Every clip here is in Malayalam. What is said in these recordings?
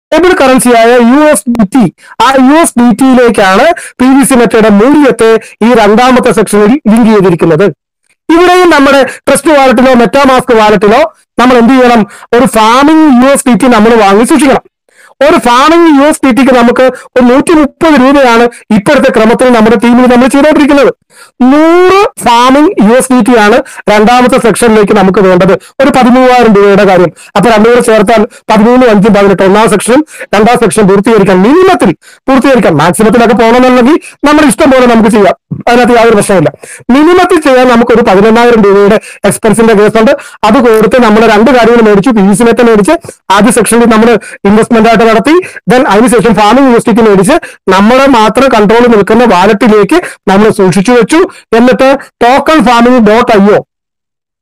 സ്റ്റേബിൾ കറൻസിയായ USDT, ആ USDT-യിലേക്കാണ് PVC മെറ്റയുടെ മൂല്യത്തെ ഈ രണ്ടാമത്തെ സെക്ഷനിൽ ലിങ്ക് ചെയ്തിരിക്കുന്നത്. ഇവിടെയും നമ്മുടെ ട്രസ്റ്റ് വാലറ്റിലോ മെറ്റാമാസ്ക് വാലറ്റിലോ നമ്മൾ എന്ത് ചെയ്യണം? ഒരു ഫാമിംഗ് USDT നമ്മൾ വാങ്ങി സൂക്ഷിക്കണം. ഒരു ഫാമിംഗ് USDT-ക്ക് നമുക്ക് ഒരു 130 രൂപയാണ് ഇപ്പോഴത്തെ ക്രമത്തിൽ നമ്മുടെ ടീമിൽ നമ്മൾ ചെയ്തുകൊണ്ടിരിക്കുന്നത്. 100 ഫാമിംഗ് USDT ആണ് രണ്ടാമത്തെ സെക്ഷനിലേക്ക് നമുക്ക് വേണ്ടത്. ഒരു 13,000 രൂപയുടെ കാര്യം. അപ്പൊ രണ്ടുകൂടെ ചേർത്താൽ 13, 5, 18 ഒന്നാം സെക്ഷനും രണ്ടാം സെക്ഷൻ പൂർത്തീകരിക്കാം. മിനിമത്തിൽ പൂർത്തീകരിക്കാം. മാക്സിമത്തിലൊക്കെ പോകണമെന്നുണ്ടെങ്കിൽ നമ്മുടെ ഇഷ്ടം പോലെ നമുക്ക് ചെയ്യാം. അതിനകത്ത് യാതൊരു പ്രശ്നമില്ല. മിനിമത്തിൽ ചെയ്യാൻ നമുക്കൊരു 11,000 രൂപയുടെ എക്സ്പെൻസിന്റെ കേസുണ്ട്. അത് കൊടുത്ത് നമ്മൾ രണ്ട് കാര്യങ്ങൾ മേടിച്ചു. PVC മെറ്റ മേടിച്ച് ആദ്യ സെക്ഷനിൽ നമ്മൾ ഇൻവെസ്റ്റ്മെന്റ് ആയിട്ട് നടത്തി. ദെൻ അതിനുശേഷം ഫാമിംഗ് USDT മേടിച്ച് നമ്മളെ മാത്രം കൺട്രോളിൽ നിൽക്കുന്ന വാലറ്റിലേക്ക് നമ്മൾ സൂക്ഷിച്ചു വെച്ചു. എന്നിട്ട് ടോക്കൺ ഫാമിംഗ് .io,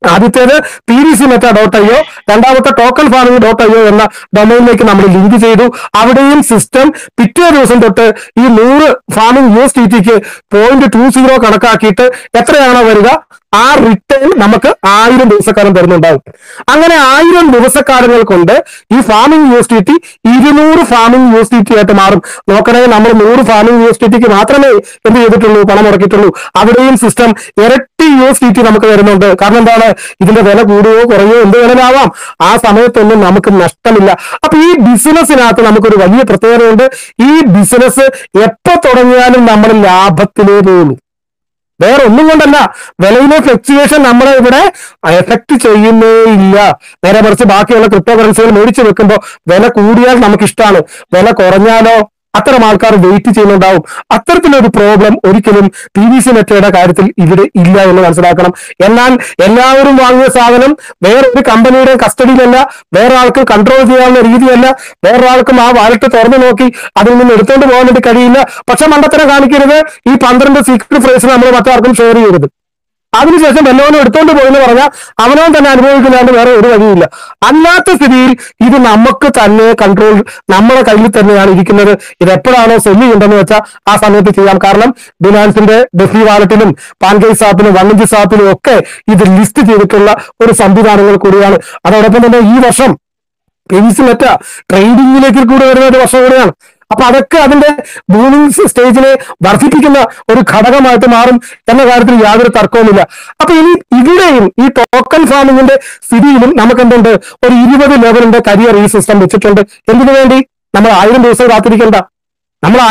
ആദ്യത്തേത് PVCmeta.io, രണ്ടാമത്തെ ടോക്കൺ ഫാമിംഗ് .io എന്ന ഡൊമൈനിലേക്ക് നമ്മൾ ലിങ്ക് ചെയ്തു. അവിടെയും സിസ്റ്റം പിറ്റേ ദിവസം തൊട്ട് ഈ 100 ഫാമിംഗ് USDT-ക്ക് 0.20 കണക്കാക്കിയിട്ട് എത്രയാണോ വരിക ആ റിട്ടേൺ നമുക്ക് 1000 ദിവസക്കാലം തരുന്നുണ്ടാവും. അങ്ങനെ 1000 ദിവസക്കാലങ്ങൾ കൊണ്ട് ഈ ഫാമിംഗ് USDT 200 ഫാമിംഗ് USDT ആയിട്ട് മാറും. നോക്കണേ, നമ്മൾ 100 ഫാമിംഗ് USDT-ക്ക് മാത്രമേ എന്ത് ചെയ്തിട്ടുള്ളൂ? പണം മുടക്കിയിട്ടുള്ളൂ. അവിടെയും സിസ്റ്റം ഇരട്ടി USDT നമുക്ക് വരുന്നുണ്ട്. കാരണം എന്താണ്? ഇതിന്റെ വില കൂടുകയോ കുറയോ എന്ത് വേണമാവാം. ആ സമയത്തൊന്നും നമുക്ക് നഷ്ടമില്ല. അപ്പൊ ഈ ബിസിനസ്സിനകത്ത് നമുക്കൊരു വലിയ പ്രത്യേകതയുണ്ട്. ഈ ബിസിനസ് എപ്പോ തുടങ്ങിയാലും നമ്മൾ ലാഭത്തിലേ പോകുന്നു. വേറെ ഒന്നും കൊണ്ടല്ല, വിലയിലെ ഫ്ലക്ച്വേഷൻ നമ്മളെ ഇവിടെ എഫക്ട് ചെയ്യുന്നേ ഇല്ല. നേരെ മറിച്ച് ബാക്കിയുള്ള ക്രിപ്റ്റോ കറൻസികൾ മേടിച്ചു വെക്കുമ്പോൾ വില കൂടിയാൽ നമുക്ക് ഇഷ്ടമാണ്, വില കുറഞ്ഞാലോ അത്തരം ആൾക്കാർ വെയിറ്റ് ചെയ്യുന്നുണ്ടാവും. അത്തരത്തിലൊരു പ്രോബ്ലം ഒരിക്കലും PVC മെറ്റയുടെ കാര്യത്തിൽ ഇവിടെ ഇല്ല എന്ന് മനസ്സിലാക്കണം. എന്നാൽ എല്ലാവരും വാങ്ങിയ സാധനം വേറൊരു കമ്പനിയുടെ കസ്റ്റഡിയിലല്ല, വേറൊരാൾക്ക് കൺട്രോൾ ചെയ്യാവുന്ന രീതിയല്ല, വേറൊരാൾക്കും ആ വാലറ്റ് തുറന്നു നോക്കി അതിൽ നിന്ന് എടുത്തുകൊണ്ട് പോകാൻ വേണ്ടി കഴിയില്ല. പക്ഷെ മണ്ടത്തരം കാണിക്കരുത്. ഈ 12 സീക്രട്ട് ഫ്രേസ് നമ്മൾ മറ്റാർക്കും ഷെയർ ചെയ്യരുത്. അതിനുശേഷം വല്ലവനും എടുത്തോണ്ട് പോയെന്ന് പറഞ്ഞാൽ അവനവൻ തന്നെ അനുഭവിക്കുന്നതാണ്ട് വേറെ ഒരു വഴിയില്ല. അല്ലാത്ത സ്ഥിതിയിൽ ഇത് നമുക്ക് തന്നെ കൺട്രോൾ നമ്മുടെ കയ്യിൽ തന്നെയാണ് ഇരിക്കുന്നത്. ഇത് എപ്പോഴാണോ സെല്ല് ചെയ്യേണ്ടതെന്ന് വെച്ചാൽ ആ സമയത്ത് ചെയ്യാം. കാരണം ബിനാൻസിന്റെ ഡെഫി വാലറ്റിലും പാൻകേസ് ആപ്പിലും 1inch ആപ്പിലും ഒക്കെ ഇത് ലിസ്റ്റ് ചെയ്തിട്ടുള്ള ഒരു സംവിധാനങ്ങൾ കൂടിയാണ്. അതോടൊപ്പം തന്നെ ഈ വർഷം PVC മെറ്റ ട്രേഡിംഗിലേക്ക് കൂടെ വരുന്ന ഒരു വർഷം കൂടെയാണ്. അപ്പൊ അതൊക്കെ അതിന്റെ ബൂമിംഗ് സ്റ്റേജിനെ വർദ്ധിപ്പിക്കുന്ന ഒരു ഘടകമായിട്ട് മാറും എന്ന കാര്യത്തിൽ യാതൊരു തർക്കവുമില്ല. അപ്പൊ ഇനി ഇവിടെയും ഈ ടോക്കൺ ഫാമിംഗിന്റെ സ്ഥിതിയിലും നമുക്ക് എന്തുണ്ട്? ഒരു 20 ലെവലിന്റെ കരിയർ ഈ സിസ്റ്റം വെച്ചിട്ടുണ്ട്. എന്തിനു വേണ്ടി? നമ്മൾ 1000 ദിവസം കാത്തിരിക്കേണ്ട. 100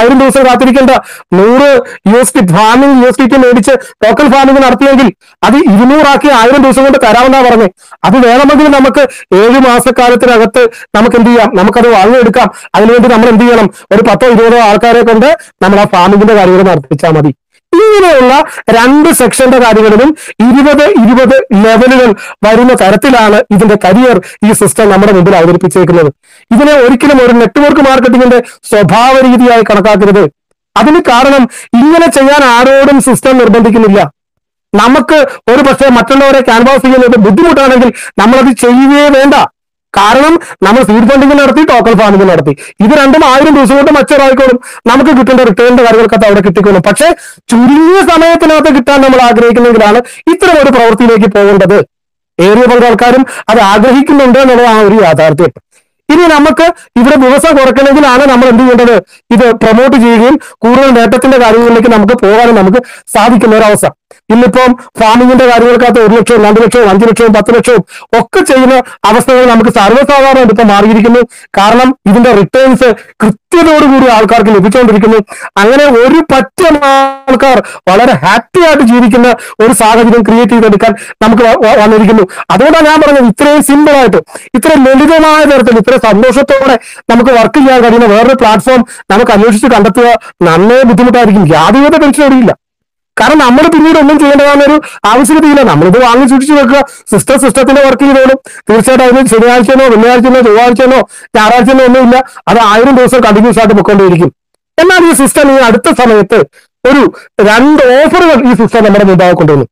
ഫാമിംഗ് USDT മേടിച്ച് ടോക്കൺ ഫാമിംഗ് നടത്തിയെങ്കിൽ അത് 200 ആക്കി 1000 ദിവസം കൊണ്ട് തരാമെന്നാ പറഞ്ഞേ. അത് വേണമെങ്കിൽ നമുക്ക് 7 മാസക്കാലത്തിനകത്ത് നമുക്ക് എന്ത് ചെയ്യാം? നമുക്കത് വാങ്ങിയെടുക്കാം. അതിനുവേണ്ടി നമ്മൾ എന്ത് ചെയ്യണം? ഒരു 10-20 ആൾക്കാരെ കൊണ്ട് നമ്മൾ ആ ഫാമിംഗിന്റെ കാര്യങ്ങൾ നടത്തിച്ചാൽ മതി. ഇങ്ങനെയുള്ള 2 സെക്ഷന്റെ കാര്യങ്ങളിലും 20 ലെവലുകൾ വരുന്ന തരത്തിലാണ് ഇതിന്റെ കരിയർ ഈ സിസ്റ്റം നമ്മുടെ മുമ്പിൽ അവതരിപ്പിച്ചേക്കുന്നത്. ഇതിനെ ഒരിക്കലും ഒരു നെറ്റ്വർക്ക് മാർക്കറ്റിംഗിന്റെ സ്വഭാവ രീതിയായി കണക്കാക്കരുത്. അതിന് കാരണം ഇങ്ങനെ ചെയ്യാൻ ആരോടും സിസ്റ്റം നിർബന്ധിക്കുന്നില്ല. നമുക്ക് ഒരു പക്ഷേ മറ്റുള്ളവരെ ക്യാൻവാസ് ചെയ്യുന്നത് ബുദ്ധിമുട്ടാണെങ്കിൽ നമ്മളത് ചെയ്യുകയേ വേണ്ട. കാരണം നമ്മൾ സീഡ് ഫണ്ടിങ് നടത്തി, ടോക്കൺ ഫാമിംഗ് നടത്തി. ഇത് രണ്ടും 1000 ദിവസം കൊണ്ട് മച്ചറായിക്കോളും. നമുക്ക് കിട്ടേണ്ട റിട്ടേണിന്റെ കാര്യങ്ങൾക്കകത്ത് അവിടെ കിട്ടിക്കോളും. പക്ഷെ ചുരുങ്ങിയ സമയത്തിനകത്ത് കിട്ടാൻ നമ്മൾ ആഗ്രഹിക്കുന്നെങ്കിലാണ് ഇത്തരം ഒരു പ്രവൃത്തിയിലേക്ക് പോകേണ്ടത്. ഏറിയ പല ആൾക്കാരും അത് ആഗ്രഹിക്കുന്നുണ്ട് എന്നുള്ളതാണ് ഒരു യാഥാർത്ഥ്യം. ഇനി നമുക്ക് ഇവിടെ ദിവസം കുറയ്ക്കണമെങ്കിലാണ് നമ്മൾ എന്ത് ചെയ്യേണ്ടത്? ഇത് പ്രൊമോട്ട് ചെയ്യുകയും കൂടുതൽ നേട്ടത്തിന്റെ കാര്യങ്ങളിലേക്ക് നമുക്ക് പോകാനും നമുക്ക് സാധിക്കുന്ന ഒരു അവസ്ഥ. ഇന്നിപ്പം ഫാമിംഗിന്റെ കാര്യങ്ങൾക്കകത്ത് 1 ലക്ഷവും 2 ലക്ഷവും 5 ലക്ഷവും 10 ലക്ഷവും ഒക്കെ ചെയ്യുന്ന അവസ്ഥകൾ നമുക്ക് സർവ്വസാധാരണ ഇപ്പം മാറിയിരിക്കുന്നു. കാരണം ഇതിന്റെ റിട്ടേൺസ് കൃത്യതയോടുകൂടി ആൾക്കാർക്ക് ലഭിച്ചുകൊണ്ടിരിക്കുന്നു. അങ്ങനെ ഒരു പറ്റം ആൾക്കാർ വളരെ ഹാപ്പി ആയിട്ട് ജീവിക്കുന്ന ഒരു സാഹചര്യം ക്രിയേറ്റ് ചെയ്തെടുക്കാൻ നമുക്ക് വന്നിരിക്കുന്നു. അതുകൊണ്ടാണ് ഞാൻ പറഞ്ഞത്, ഇത്രയും സിമ്പിൾ ആയിട്ട്, ഇത്ര ലളിതമായ തരത്തിൽ, ഇത്ര സന്തോഷത്തോടെ നമുക്ക് വർക്ക് ചെയ്യാൻ കഴിയുന്ന വേറൊരു പ്ലാറ്റ്ഫോം നമുക്ക് അന്വേഷിച്ച് കണ്ടെത്തുക നന്നേ ബുദ്ധിമുട്ടായിരിക്കും. യാതൊരു ടെൻഷനോടിയില്ല. കാരണം നമ്മൾ പിന്നീട് ഒന്നും ചെയ്യേണ്ടതാണെന്നൊരു ആവശ്യകതയില്ല. നമ്മളിത് വാങ്ങി സൂക്ഷിച്ചു വെക്കുക. സിസ്റ്റത്തിന്റെ വർക്ക് ചെയ്തോളും. തീർച്ചയായിട്ടും അതിന് ശനിയാഴ്ചയോ വെള്ളിയാഴ്ചയോ ചൊവ്വാഴ്ചയോ ഞായറാഴ്ചയോ ഒന്നുമില്ല. അത് 1000 ദിവസം കണ്ടിന്യൂസ് ആയിട്ട് പൊയ്ക്കൊണ്ടേയിരിക്കും. എന്നാൽ ഈ സിസ്റ്റം ഈ അടുത്ത സമയത്ത് ഒരു 2 ഓഫറുകൾ ഈ സിസ്റ്റം നമ്മുടെ മുമ്പാകെ കൊണ്ടുവന്നു.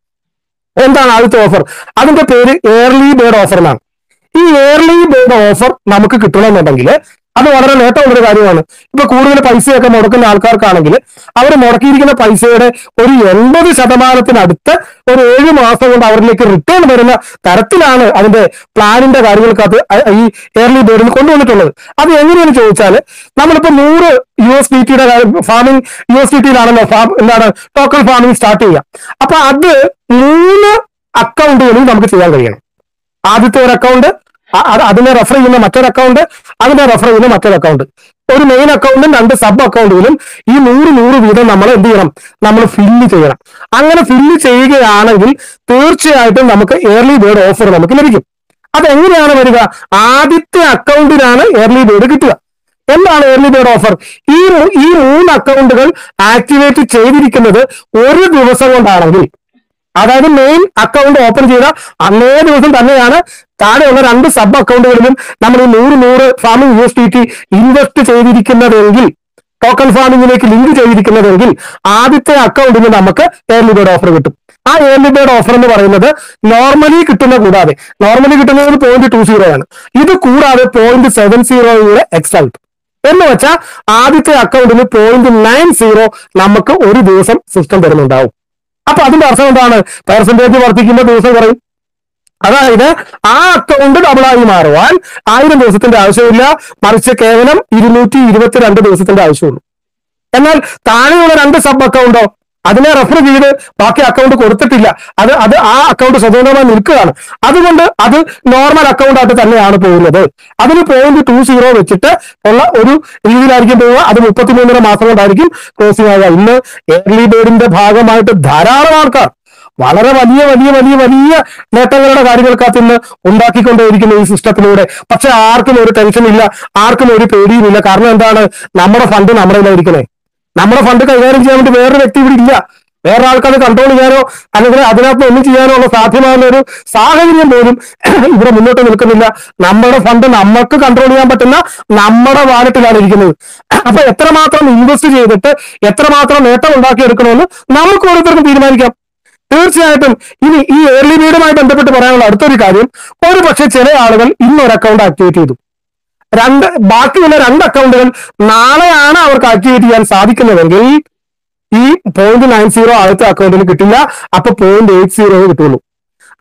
എന്താണ് ആദ്യത്തെ ഓഫർ? അതിന്റെ പേര് ഏർലി ബേർഡ് ഓഫർ എന്നാണ്. ഈ ഏർലി ബേർഡ് ഓഫർ നമുക്ക് കിട്ടണമെന്നുണ്ടെങ്കിൽ അത് വളരെ നേട്ടമുള്ളൊരു കാര്യമാണ്. ഇപ്പൊ കൂടുതൽ പൈസയൊക്കെ മുടക്കുന്ന ആൾക്കാർക്കാണെങ്കിൽ അവർ മുടക്കിയിരിക്കുന്ന പൈസയുടെ ഒരു 80% ഒരു 7 മാസം കൊണ്ട് അവരിലേക്ക് റിട്ടേൺ വരുന്ന തരത്തിലാണ് അതിന്റെ പ്ലാനിന്റെ കാര്യങ്ങൾക്കകത്ത് ഈ എയർലി ബേർഡിൽ കൊണ്ടുവന്നിട്ടുള്ളത്. അത് എങ്ങനെയെന്ന് ചോദിച്ചാൽ, നമ്മളിപ്പോ 100 USDT ഫാമിംഗ് USDTയിലാണല്ലോ എന്താണ് ടോക്കൺ ഫാമിംഗ് സ്റ്റാർട്ട് ചെയ്യുക. അപ്പൊ അത് 3 അക്കൗണ്ടുകളിൽ നമുക്ക് ചെയ്യാൻ കഴിയണം. ആദ്യത്തെ ഒരു അക്കൗണ്ട്, അതിനെ റെഫർ ചെയ്യുന്ന മറ്റൊരു അക്കൗണ്ട്, അതിനെ റെഫർ ചെയ്യുന്ന മറ്റൊരു അക്കൗണ്ട്, ഒരു മെയിൻ അക്കൗണ്ടും 2 സബ് അക്കൗണ്ടുകളും ഈ 100 വീതം നമ്മൾ എന്ത് ചെയ്യണം, നമ്മൾ ഫില്ല് ചെയ്യണം. അങ്ങനെ ഫില്ല് ചെയ്യുകയാണെങ്കിൽ തീർച്ചയായിട്ടും നമുക്ക് എയർലി ബേർഡ് ഓഫർ നമുക്ക് ലഭിക്കും. അതെങ്ങനെയാണ് വരിക? ആദ്യത്തെ അക്കൗണ്ടിനാണ് എയർലി ബേർഡ് കിട്ടുക. എന്താണ് എയർലി ബേർഡ് ഓഫർ? ഈ 3 അക്കൗണ്ടുകൾ ആക്ടിവേറ്റ് ചെയ്തിരിക്കുന്നത് ഒരു ദിവസം കൊണ്ടാണെങ്കിൽ, അതായത് മെയിൻ അക്കൗണ്ട് ഓപ്പൺ ചെയ്ത അന്നേ ദിവസം തന്നെയാണ് താഴെയുള്ള 2 സബ് അക്കൗണ്ടുകളിലും നമ്മൾ ഈ 100 ഫാമിംഗ് USDT ഇൻവെസ്റ്റ് ചെയ്തിരിക്കുന്നതെങ്കിൽ, ടോക്കൺ ഫാമിംഗിലേക്ക് ലിങ്ക് ചെയ്തിരിക്കുന്നതെങ്കിൽ ആദ്യത്തെ അക്കൗണ്ടിന് നമുക്ക് എയർലി ബേർഡ് ഓഫർ കിട്ടും. ആ എയർലി ബേർഡ് ഓഫർ എന്ന് പറയുന്നത് നോർമലി കിട്ടുന്നത് 0.20 ആണ്. ഇത് കൂടാതെ 0.70 എക്സ്ട്രാ കിട്ടും. എന്ന് വെച്ചാൽ ആദ്യത്തെ അക്കൗണ്ടിന് 0.90 നമുക്ക് ഒരു ദിവസം സിസ്റ്റം തരുന്നുണ്ടാവും. അപ്പൊ അതിന്റെ അർത്ഥം എന്താണ്? പെർസെന്റേജ് വർദ്ധിക്കുമ്പോൾ ദിവസം കുറയും. അതായത് ആ അക്കൗണ്ട് ഡബിളായി മാറുവാൻ 1000 ദിവസത്തിന്റെ ആവശ്യമില്ല, മറിച്ച് കേവലം 222 ദിവസത്തിന്റെ ആവശ്യമുള്ളൂ. എന്നാൽ താഴെയുള്ള 2 സബ് അക്കൗണ്ടോ അതിനെ റെഫർ ചെയ്ത് ബാക്കി അക്കൗണ്ട് കൊടുത്തിട്ടില്ല, അത് ആ അക്കൗണ്ട് സ്വതന്ത്രമായി നിൽക്കുകയാണ്. അതുകൊണ്ട് അത് നോർമൽ അക്കൗണ്ട് ആയിട്ട് തന്നെയാണ് പോകുന്നത്. അതിന് 0.20 വെച്ചിട്ട് ഉള്ള ഒരു രീതിയിലായിരിക്കും പോവുക. അത് 33 മാസം കൊണ്ടായിരിക്കും ക്ലോസിംഗ് ആവുക. ഇന്ന് എയർലി ബേർഡിന്റെ ഭാഗമായിട്ട് ധാരാളം ആൾക്കാർ വളരെ വലിയ വലിയ വലിയ വലിയ നേട്ടങ്ങളുടെ കാര്യങ്ങൾക്കകത്ത് ഇന്ന് ഉണ്ടാക്കിക്കൊണ്ടേയിരിക്കുന്നു ഈ സിസ്റ്റത്തിലൂടെ. പക്ഷെ ആർക്കും ഒരു ടെൻഷൻ ഇല്ല, ആർക്കും ഒരു പേടിയുമില്ല. കാരണം എന്താണ്? നമ്മുടെ ഫണ്ട് നമ്മുടെ കയ്യിലായിരിക്കണേ. നമ്മുടെ ഫണ്ട് കൈകാര്യം ചെയ്യാൻ വേണ്ടി വേറൊരു വ്യക്തി ഇവിടെ ഇല്ല. വേറെ ആൾക്കാരെ കൺട്രോൾ ചെയ്യാനോ അല്ലെങ്കിൽ അതിനകത്ത് ഒന്നും ചെയ്യാനോ ഉള്ള സാധ്യമാകുന്ന ഒരു സാഹചര്യം പോലും ഇവിടെ മുന്നോട്ട് നിൽക്കുന്നില്ല. നമ്മുടെ ഫണ്ട് നമുക്ക് കൺട്രോൾ ചെയ്യാൻ പറ്റുന്ന നമ്മുടെ വാലറ്റിലാണ് ഇരിക്കുന്നത്. അപ്പൊ എത്രമാത്രം ഇൻവെസ്റ്റ് ചെയ്തിട്ട് എത്രമാത്രം നേട്ടം ഉണ്ടാക്കിയെടുക്കണമെന്ന് നമുക്ക് ഓരോരുത്തർക്കും തീരുമാനിക്കാം. തീർച്ചയായിട്ടും ഇനി ഈ എയർലി ബേർഡുമായി ബന്ധപ്പെട്ട് പറയാനുള്ള അടുത്തൊരു കാര്യം, ഒരു പക്ഷേ ചില ആളുകൾ ഇന്നൊരു അക്കൗണ്ട് ആക്ടിവേറ്റ് ചെയ്തു, ബാക്കിയുള്ള 2 അക്കൗണ്ടുകൾ നാളെയാണ് അവർക്ക് ആക്ടിവേറ്റ് ചെയ്യാൻ സാധിക്കുന്നതെങ്കിൽ ഈ 0.90 ആദ്യത്തെ അക്കൗണ്ടിന് കിട്ടില്ല. അപ്പൊ 0.80 കിട്ടുള്ളൂ.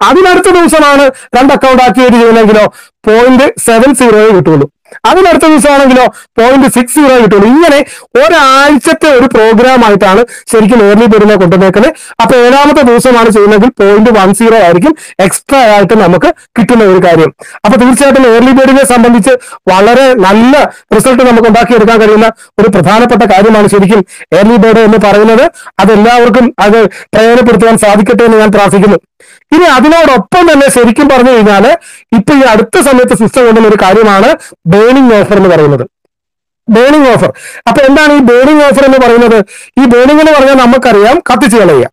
അതിനടുത്ത ദിവസമാണ് 2 അക്കൗണ്ട് ആക്ടിവേറ്റ് ചെയ്യുന്നതെങ്കിലോ 0.70 കിട്ടുള്ളൂ. അതിനടുത്ത ദിവസമാണെങ്കിലോ 0.60 കിട്ടുള്ളൂ. ഇങ്ങനെ ഒരാഴ്ചത്തെ ഒരു പ്രോഗ്രാം ആയിട്ടാണ് ശരിക്കും എയർലി ബേർഡിനെ കൊണ്ടുവന്നേക്കുന്നത്. അപ്പൊ 7ാമത്തെ ദിവസമാണ് ചെയ്യുന്നതെങ്കിൽ 0.10 ആയിരിക്കും എക്സ്ട്രാ ആയിട്ട് നമുക്ക് കിട്ടുന്ന ഒരു കാര്യം. അപ്പൊ തീർച്ചയായിട്ടും എയർലി ബേർഡിനെ സംബന്ധിച്ച് വളരെ നല്ല റിസൾട്ട് നമുക്ക് ഉണ്ടാക്കിയെടുക്കാൻ കഴിയുന്ന ഒരു പ്രധാനപ്പെട്ട കാര്യമാണ് ശരിക്കും എയർലി ബേർഡ് എന്ന് പറയുന്നത്. അതെല്ലാവർക്കും അത് പ്രയോജനപ്പെടുത്തുവാൻ സാധിക്കട്ടെ എന്ന് ഞാൻ പ്രാർത്ഥിക്കുന്നു. ഇനി അതിനോടൊപ്പം തന്നെ ശരിക്കും പറഞ്ഞു കഴിഞ്ഞാൽ ഇപ്പൊ ഈ അടുത്ത സമയത്ത് സിസ്റ്റം കൊണ്ടുവന്ന ഒരു കാര്യമാണ് ബേണിംഗ് ഓഫർ എന്ന് പറയുന്നത്. Burning offer. അപ്പൊ എന്താണ് ഈ ബേണിംഗ് ഓഫർ എന്ന് പറയുന്നത്? ഈ ബേണിംഗ് എന്ന് പറഞ്ഞാൽ നമുക്കറിയാം കത്തിച്ച് കളയുക.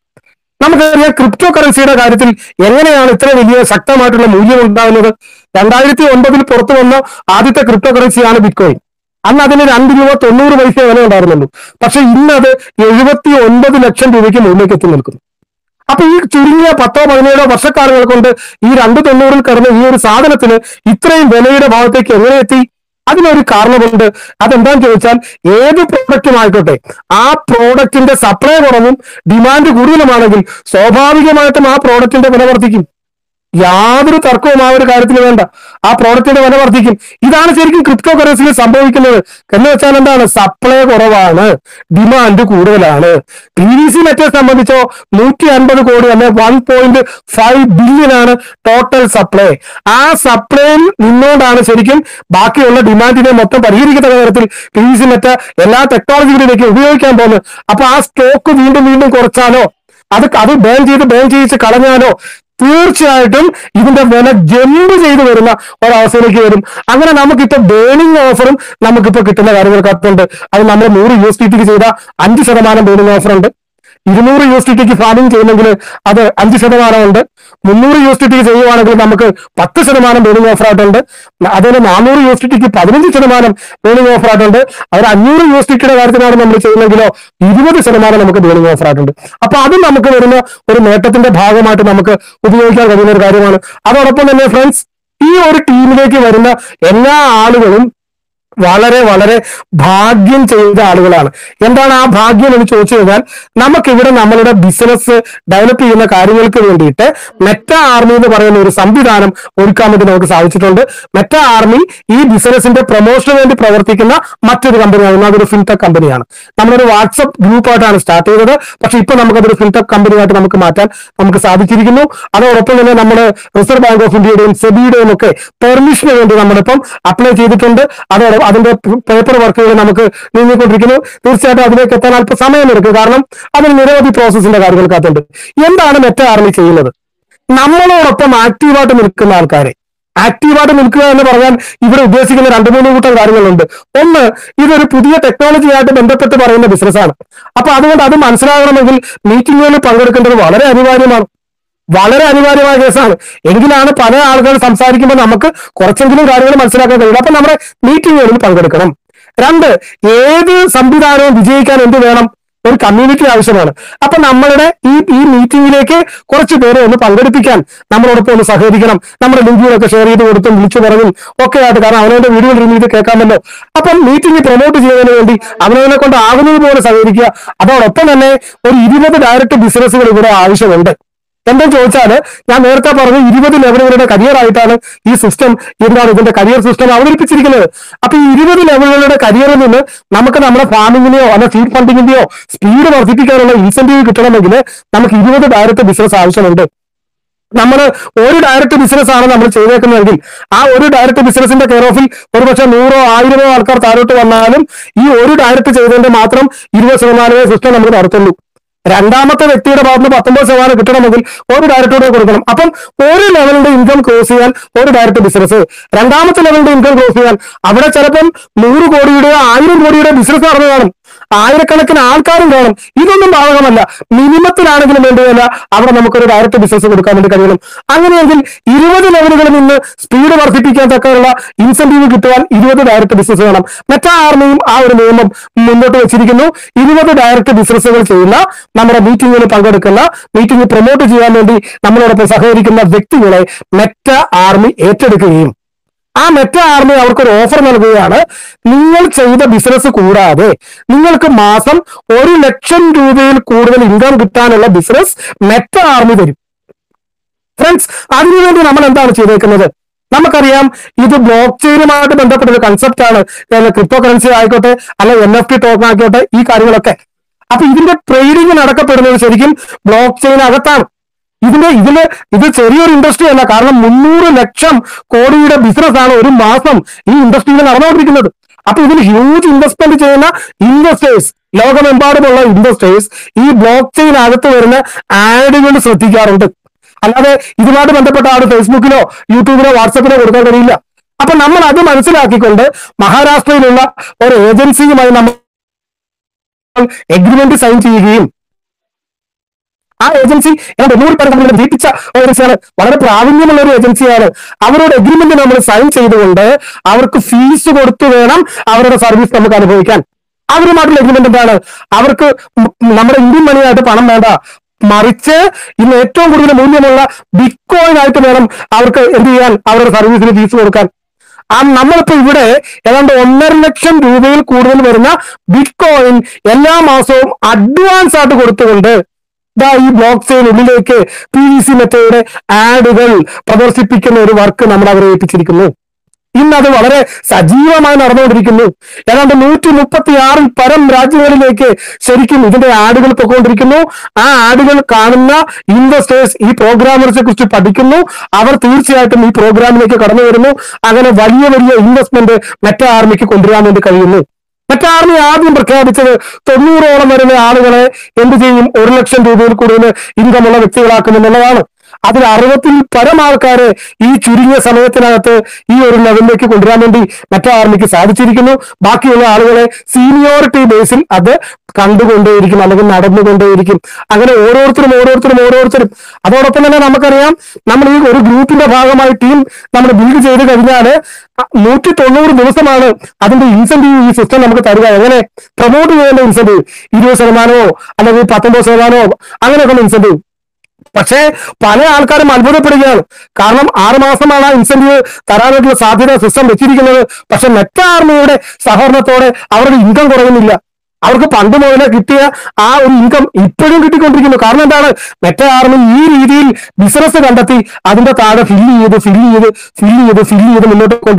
നമുക്കറിയാം ക്രിപ്റ്റോ കറൻസിയുടെ കാര്യത്തിൽ എങ്ങനെയാണ് ഇത്ര വലിയ ശക്തമായിട്ടുള്ള മൂല്യം ഉണ്ടാകുന്നത്. 2009 പുറത്തു വന്ന ആദ്യത്തെ ക്രിപ്റ്റോ കറൻസിയാണ് ബിറ്റ്കോയിൻ. അന്ന് അതിന് 2 രൂപ 90 വില ഉണ്ടായിരുന്നുള്ളൂ. പക്ഷെ ഇന്നത് 79 ലക്ഷം രൂപയ്ക്ക് മുകളിലേക്ക് എത്തി നിൽക്കുന്നു. അപ്പൊ ഈ ചുരുങ്ങിയ 10-17 വർഷക്കാലങ്ങൾ കൊണ്ട് ഈ 290 കിടന്ന ഈ ഒരു സാധനത്തിന് ഇത്രയും വിലയുടെ ഭാഗത്തേക്ക് എങ്ങനെ എത്തി? അതിനൊരു കാരണമുണ്ട്. അതെന്താന്ന് ചോദിച്ചാൽ ഏത് പ്രോഡക്റ്റും ആയിക്കോട്ടെ, ആ പ്രോഡക്റ്റിന്റെ സപ്ലൈ കുറവും ഡിമാൻഡ് കൂടുതലുമാണെങ്കിൽ സ്വാഭാവികമായിട്ടും ആ പ്രോഡക്റ്റിന്റെ വില വർദ്ധിക്കും. യാതൊരു തർക്കവും ആ ഒരു കാര്യത്തിൽ വേണ്ട. ആ പ്രോഡക്റ്റിന്റെ വില വർദ്ധിക്കും. ഇതാണ് ശരിക്കും ക്രിപ്റ്റോ കറൻസിയിൽ സംഭവിക്കുന്നത്. എന്ന് വെച്ചാൽ എന്താണ്? സപ്ലൈ കുറവാണ്, ഡിമാൻഡ് കൂടുതലാണ്. PVC നെറ്റെ സംബന്ധിച്ചോ 150 കോടി അല്ലെ 1.5 ബില്യൺ ആണ് ടോട്ടൽ സപ്ലൈ. ആ സപ്ലൈയിൽ നിന്നുകൊണ്ടാണ് ശരിക്കും ബാക്കിയുള്ള ഡിമാൻഡിനെ മൊത്തം പരിഹരിക്കുന്ന തരത്തിൽ PVC നെറ്റ് എല്ലാ ടെക്നോളജികളിലേക്ക് ഉപയോഗിക്കാൻ പോകുന്നത്. അപ്പൊ ആ സ്റ്റോക്ക് വീണ്ടും വീണ്ടും കുറച്ചാലോ അത് ബാൻ ചെയ്ത് കളഞ്ഞാലോ തീർച്ചയായിട്ടും ഇതിന്റെ വില ജമ്പ് ചെയ്ത് വരുന്ന ഒരവസ്ഥയിലേക്ക് വരും. അങ്ങനെ നമുക്കിപ്പോ ബേണിംഗ് ഓഫറും നമുക്കിപ്പോ കിട്ടുന്ന കാര്യങ്ങൾക്കകത്തുണ്ട്. അത് നമ്മൾ 100 USDT ചെയ്ത 5% ബേണിംഗ് ഓഫർ ഉണ്ട്. 200 USDT ഫാമിംഗ് ചെയ്യുന്നെങ്കിൽ അത് 5% ഉണ്ട്. 300 USDT ചെയ്യുവാണെങ്കിൽ നമുക്ക് 10% ബേണിംഗ് ഓഫർ ആയിട്ടുണ്ട്. അതുപോലെ 400 USDT 15% ബേണിംഗ് ഓഫർ ആയിട്ടുണ്ട്. അവർ 500 USDT കാര്യത്തിനാണ് നമ്മൾ ചെയ്യുന്നെങ്കിലോ 20% നമുക്ക് ബേണിംഗ് ഓഫർ ആയിട്ടുണ്ട്. അപ്പൊ അത് നമുക്ക് വരുന്ന ഒരു നേട്ടത്തിന്റെ ഭാഗമായിട്ട് നമുക്ക് ഉപയോഗിക്കാൻ കഴിയുന്ന ഒരു കാര്യമാണ്. അതോടൊപ്പം തന്നെ ഫ്രണ്ട്സ്, ഈ ഒരു ടീമിലേക്ക് വരുന്ന എല്ലാ ആളുകളും വളരെ വളരെ ഭാഗ്യം ചെയ്ത ആളുകളാണ്. എന്താണ് ആ ഭാഗ്യം എന്ന് ചോദിച്ചു കഴിഞ്ഞാൽ, നമുക്കിവിടെ നമ്മളുടെ ബിസിനസ് ഡെവലപ്പ് ചെയ്യുന്ന കാര്യങ്ങൾക്ക് വേണ്ടിയിട്ട് മെറ്റ ആർമി എന്ന് പറയുന്ന ഒരു സംവിധാനം ഒരുക്കാൻ വേണ്ടി നമുക്ക് സാധിച്ചിട്ടുണ്ട്. മെറ്റ ആർമി ഈ ബിസിനസിന്റെ പ്രൊമോഷന് വേണ്ടി പ്രവർത്തിക്കുന്ന മറ്റൊരു കമ്പനിയാണ്. അതൊരു ഫിൻടെക് കമ്പനിയാണ്. നമ്മളൊരു വാട്സപ്പ് ഗ്രൂപ്പായിട്ടാണ് സ്റ്റാർട്ട് ചെയ്തത്. പക്ഷെ ഇപ്പൊ നമുക്കതൊരു ഫിൻടെക് കമ്പനിയായിട്ട് നമുക്ക് മാറ്റാൻ നമുക്ക് സാധിച്ചിരിക്കുന്നു. അതോടൊപ്പം തന്നെ നമ്മുടെ റിസർവ് ബാങ്ക് ഓഫ് ഇന്ത്യയുടെയും സെബിയുടെയും ഒക്കെ പെർമിഷന് വേണ്ടി നമ്മളിപ്പം അപ്ലൈ ചെയ്തിട്ടുണ്ട്. അതിന്റെ പേപ്പർ വർക്കുകൾ നമുക്ക് നീങ്ങിക്കൊണ്ടിരിക്കുന്നു. തീർച്ചയായിട്ടും അതിലേക്ക് എത്താൻ അല്പം സമയമെടുക്കും. കാരണം അതിന് നിരവധി പ്രോസസ്സിന്റെ കാര്യങ്ങൾക്കകത്തുണ്ട്. എന്താണ് മെറ്റ ആർമി ചെയ്യുന്നത്? നമ്മളോടൊപ്പം ആക്റ്റീവായിട്ട് നിൽക്കുന്ന ആൾക്കാരെ, ആക്റ്റീവായിട്ട് നിൽക്കുക എന്ന് പറഞ്ഞാൽ ഇവിടെ ഉദ്ദേശിക്കുന്ന 2-3 കൂട്ടം കാര്യങ്ങളുണ്ട്. ഒന്ന്, ഇതൊരു പുതിയ ടെക്നോളജിയായിട്ട് ബന്ധപ്പെട്ട് പറയുന്ന ബിസിനസ്സാണ്. അപ്പൊ അതുകൊണ്ട് അത് മനസ്സിലാകണമെങ്കിൽ മീറ്റിങ്ങുകളിൽ പങ്കെടുക്കേണ്ടത് വളരെ അനിവാര്യമാണ്. വളരെ അനിവാര്യമായ കേസാണ്. എങ്കിലാണ് പല ആളുകൾ സംസാരിക്കുമ്പോൾ നമുക്ക് കുറച്ചെങ്കിലും കാര്യങ്ങൾ മനസ്സിലാക്കാൻ കഴിയുള്ളൂ. അപ്പൊ നമ്മുടെ മീറ്റിങ്ങുകളിൽ പങ്കെടുക്കണം. 2, ഏത് സംവിധാനവും വിജയിക്കാൻ എന്ത് വേണം? ഒരു കമ്മ്യൂണിറ്റി ആവശ്യമാണ്. അപ്പൊ നമ്മളുടെ ഈ മീറ്റിംഗിലേക്ക് കുറച്ച് പേരെ ഒന്ന് പങ്കെടുപ്പിക്കാൻ നമ്മളോടൊപ്പം ഒന്ന് സഹകരിക്കണം. നമ്മുടെ ലിങ്കുകളൊക്കെ ഷെയർ ചെയ്ത് കൊടുത്തും വിളിച്ചു പറഞ്ഞും ഒക്കെ ആയിട്ട്, കാരണം അവനവന്റെ വീഡിയോ റിലീസ് കേൾക്കാമല്ലോ. അപ്പം മീറ്റിംഗ് പ്രൊമോട്ട് ചെയ്യുന്നതിന് വേണ്ടി അവനവനെ കൊണ്ട് ആകുന്നത് പോലെ സഹകരിക്കുക. അതോടൊപ്പം തന്നെ ഒരു 20 ഡയറക്റ്റ് ബിസിനസ്സുകൾ ഇവിടെ ആവശ്യമുണ്ട്. എന്തെന്ന് ചോദിച്ചാൽ, ഞാൻ നേരത്തെ പറഞ്ഞു 20 ലെവലുകളുടെ കരിയർ ആയിട്ടാണ് ഈ സിസ്റ്റം, ഇതിന്റെ കരിയർ സിസ്റ്റം അവതരിപ്പിച്ചിരിക്കുന്നത്. അപ്പൊ ഈ 20 ലെവലുകളുടെ കരിയറിൽ നിന്ന് നമുക്ക് നമ്മുടെ ഫാമിങ്ങിനെയോ അല്ല സീഡ് ഫണ്ടിങ്ങിന്റെയോ സ്പീഡ് വർദ്ധിപ്പിക്കാനുള്ള ഇൻസെന്റീവ് കിട്ടണമെങ്കിൽ നമുക്ക് 20 ഡയറക്റ്റ് ബിസിനസ് ആവശ്യമുണ്ട്. നമ്മൾ ഒരു ഡയറക്റ്റ് ബിസിനസ് ആണ് നമ്മൾ ചെയ്തേക്കുന്നതെങ്കിൽ ആ ഒരു ഡയറക്റ്റ് ബിസിനസിന്റെ കെയർ ഓഫിൽ ഒരുപക്ഷെ 100-1000 ആൾക്കാർ താഴോട്ട് വന്നാലും ഈ ഒരു ഡയറക്റ്റ് ചെയ്തതിന്റെ മാത്രം 20% സിസ്റ്റം നമുക്ക് നടത്തുള്ളൂ. രണ്ടാമത്തെ വ്യക്തിയുടെ ഭാഗത്ത് 19% കിട്ടണമെങ്കിൽ ഒരു ഡയറക്ടറുടെ കൊടുക്കണം. അപ്പം ഒരു ലെവലിന്റെ ഇൻകം ക്ലോസ് ചെയ്യാൻ ഒരു ഡയറക്റ്റ് ബിസിനസ്, രണ്ടാമത്തെ ലെവലിന്റെ ഇൻകം ക്ലോസ് ചെയ്യാൻ അവിടെ ചിലപ്പം 100 കോടിയുടെ 1000 കോടിയുടെ ബിസിനസ് നടന്നു കാണും, ആയിരക്കണക്കിന് ആൾക്കാരും കാണും. ഇതൊന്നും ബാധകമല്ല. മിനിമത്തിലാണെങ്കിലും വേണ്ടിയല്ല അവിടെ നമുക്കൊരു ഡയറക്റ്റ് ബിസിനസ് കൊടുക്കാൻ വേണ്ടി കഴിയണം. അങ്ങനെയെങ്കിൽ 20 ലെവലുകളിൽ നിന്ന് സ്പീഡ് വർദ്ധിപ്പിക്കാൻ തക്കമുള്ള ഇൻസെന്റീവ് കിട്ടുവാൻ 20 ഡയറക്റ്റ് ബിസിനസ് വേണം. മെറ്റ ആർമിയും ആ ഒരു നിയമം മുന്നോട്ട് വെച്ചിരിക്കുന്നു. 20 ഡയറക്റ്റ് ബിസിനസ്സുകൾ ചെയ്യുന്ന, നമ്മുടെ മീറ്റിംഗിൽ പങ്കെടുക്കുന്ന, മീറ്റിംഗ് പ്രൊമോട്ട് ചെയ്യാൻ വേണ്ടി നമ്മളോടൊപ്പം സഹകരിക്കുന്ന വ്യക്തികളെ മെറ്റ ആർമി ഏറ്റെടുക്കുകയും ആ മെറ്റ ആർമി അവർക്കൊരു ഓഫർ നൽകുകയാണ്. നിങ്ങൾ ചെയ്ത ബിസിനസ് കൂടാതെ നിങ്ങൾക്ക് മാസം 1 ലക്ഷം രൂപയിൽ കൂടുതൽ ഇൻകം കിട്ടാനുള്ള ബിസിനസ് മെറ്റ ആർമി തരും. ഫ്രണ്ട്സ്, അതിനുവേണ്ടി നമ്മൾ എന്താണ് ചെയ്തേക്കുന്നത്? നമുക്കറിയാം, ഇത് ബ്ലോക്ക് ചെയിനുമായിട്ട് ബന്ധപ്പെട്ട ഒരു കൺസെപ്റ്റ് ആണ്. ക്രിപ്റ്റോ കറൻസി ആയിക്കോട്ടെ, അല്ലെ NFT ടോക്കൺ ആയിക്കോട്ടെ, ഈ കാര്യങ്ങളൊക്കെ. അപ്പൊ ഇതിന്റെ ട്രേഡിംഗ് നടക്കപ്പെടുന്നത് ശരിക്കും ബ്ലോക്ക് ചെയിൻ അകത്താണ്. ഇത് ചെറിയൊരു ഇൻഡസ്ട്രി അല്ല. കാരണം 300 ലക്ഷം കോടിയുടെ ബിസിനസ്സാണ് ഒരു മാസം ഈ ഇൻഡസ്ട്രിയിൽ നടന്നുകൊണ്ടിരിക്കുന്നത്. അപ്പൊ ഇതിൽ ഹ്യൂജ് ഇൻവെസ്റ്റ്മെന്റ് ചെയ്യുന്ന ഇൻവെസ്റ്റേഴ്സ്, ലോകമെമ്പാടുമുള്ള ഇൻവെസ്റ്റേഴ്സ് ഈ ബ്ലോക്ക് ചെയിൻ അകത്ത് വരുന്ന ആഡുകൾ ശ്രദ്ധിക്കാറുണ്ട്. അല്ലാതെ ഇതുമായിട്ട് ബന്ധപ്പെട്ട ആട് ഫേസ്ബുക്കിലോ യൂട്യൂബിലോ വാട്സപ്പിലോ കൊടുക്കാൻ കഴിയില്ല. അപ്പൊ നമ്മൾ അത് മനസ്സിലാക്കിക്കൊണ്ട് മഹാരാഷ്ട്രയിലുള്ള ഒരു ഏജൻസിയുമായി നമ്മൾ എഗ്രിമെന്റ് സൈൻ ചെയ്യുകയും, ആ ഏജൻസി ജയിപ്പിച്ച ഏജൻസിയാണ്, വളരെ പ്രാവീണ്യമുള്ള ഒരു ഏജൻസിയാണ്. അവരോട് എഗ്രിമെന്റ് നമ്മൾ സൈൻ ചെയ്തുകൊണ്ട് അവർക്ക് ഫീസ് കൊടുത്തു വേണം അവരുടെ സർവീസ് നമുക്ക് അനുഭവിക്കാൻ. അവരുമായിട്ടുള്ള എഗ്രിമെന്റ് എന്താണ്? അവർക്ക് നമ്മുടെ ഇന്ത്യൻ മണിയായിട്ട് പണം വേണ്ട, മറിച്ച് ഇന്ന് ഏറ്റവും കൂടുതൽ മൂല്യമുള്ള ബിറ്റ്കോയിൻ ആയിട്ട് വേണം അവർക്ക് എന്ത് ചെയ്യാൻ, അവരുടെ സർവീസിന് ഫീസ് കൊടുക്കാൻ. നമ്മളിപ്പോ ഇവിടെ ഏതാണ്ട് 1.5 ലക്ഷം രൂപയിൽ കൂടുതൽ വരുന്ന ബിറ്റ്കോയിൻ എല്ലാ മാസവും അഡ്വാൻസ് ആയിട്ട് കൊടുത്തുകൊണ്ട് ഈ ബ്ലോക്ക് ചെയിനുള്ളിലേക്ക് PVC മെറ്റയുടെ ആഡുകൾ പ്രദർശിപ്പിക്കുന്ന ഒരു വർക്ക് നമ്മൾ അവരെ ഏൽപ്പിച്ചിരിക്കുന്നു. ഇന്നത് വളരെ സജീവമായി നടന്നുകൊണ്ടിരിക്കുന്നു. ഏതാണ്ട് 136 പരം രാജ്യങ്ങളിലേക്ക് ശരിക്കും ഇതിന്റെ ആഡുകൾ പൊക്കോണ്ടിരിക്കുന്നു. ആ ആഡുകൾ കാണുന്ന ഇൻവെസ്റ്റേഴ്സ് ഈ പ്രോഗ്രാമേഴ്സിനെ കുറിച്ച് പഠിക്കുന്നു. അവർ തീർച്ചയായിട്ടും ഈ പ്രോഗ്രാമിലേക്ക് കടന്നു വരുന്നു. അങ്ങനെ വലിയ വലിയ ഇൻവെസ്റ്റ്മെന്റ് മെറ്റ ആർമിക്ക് കൊണ്ടുവരാൻ വേണ്ടി കഴിയുന്നു. മെറ്റ ആർമി ആദ്യം പ്രഖ്യാപിച്ചത് 90ഓളം വരുന്ന ആളുകളെ എന്ത് ചെയ്യും, 1 ലക്ഷം രൂപയിൽ കൂടുതൽ ഇൻകമുള്ള വ്യക്തികളാക്കും എന്നുള്ളതാണ്. അതിൽ 60-ൽ പരം ആൾക്കാരെ ഈ ചുരുങ്ങിയ സമയത്തിനകത്ത് ഈ ഒരു ലെവലിലേക്ക് കൊണ്ടുവരാൻ വേണ്ടി മെറ്റ ആർമിക്ക് സാധിച്ചിരിക്കുന്നു. ബാക്കിയുള്ള ആളുകളെ സീനിയോറിറ്റി ബേസിൽ അത് കണ്ടുകൊണ്ടേയിരിക്കും, അല്ലെങ്കിൽ നടന്നുകൊണ്ടേയിരിക്കും. അങ്ങനെ ഓരോരുത്തരും. അതോടൊപ്പം തന്നെ നമുക്കറിയാം, നമ്മൾ ഈ ഒരു ഗ്രൂപ്പിന്റെ ഭാഗമായി ടീം നമ്മൾ ബിൽഡ് ചെയ്ത് കഴിഞ്ഞാൽ 190 ദിവസമാണ് അതിന്റെ ഇൻസെന്റീവ് ഈ സിസ്റ്റം നമുക്ക് തരിക. എങ്ങനെ പ്രൊമോട്ട് ചെയ്യേണ്ട ഇൻസെന്റീവ് 20% അല്ലെങ്കിൽ 19% അങ്ങനെയൊക്കെയുള്ള ഇൻസെന്റീവ്. പക്ഷേ പല ആൾക്കാരും അത്ഭുതപ്പെടുകയാണ്. കാരണം 6 മാസമാണ് ആ ഇൻസെന്റീവ് തരാനായിട്ടുള്ള സാധ്യത സിസ്റ്റം വെച്ചിരിക്കുന്നത്. പക്ഷെ മെറ്റ ആർമിയുടെ സഹകരണത്തോടെ അവരുടെ ഇൻകം കുറയുന്നില്ല. അവർക്ക് പണ്ട് മുതലേ കിട്ടിയ ആ ഒരു ഇൻകം ഇപ്പോഴും കിട്ടിക്കൊണ്ടിരിക്കുന്നു. കാരണം എന്താണ്? മെറ്റ ആർമി ഈ രീതിയിൽ ബിസിനസ് കണ്ടെത്തി അതിന്റെ താഴെ ഫില്ല് ചെയ്ത് മുന്നോട്ട് കൊണ്ട്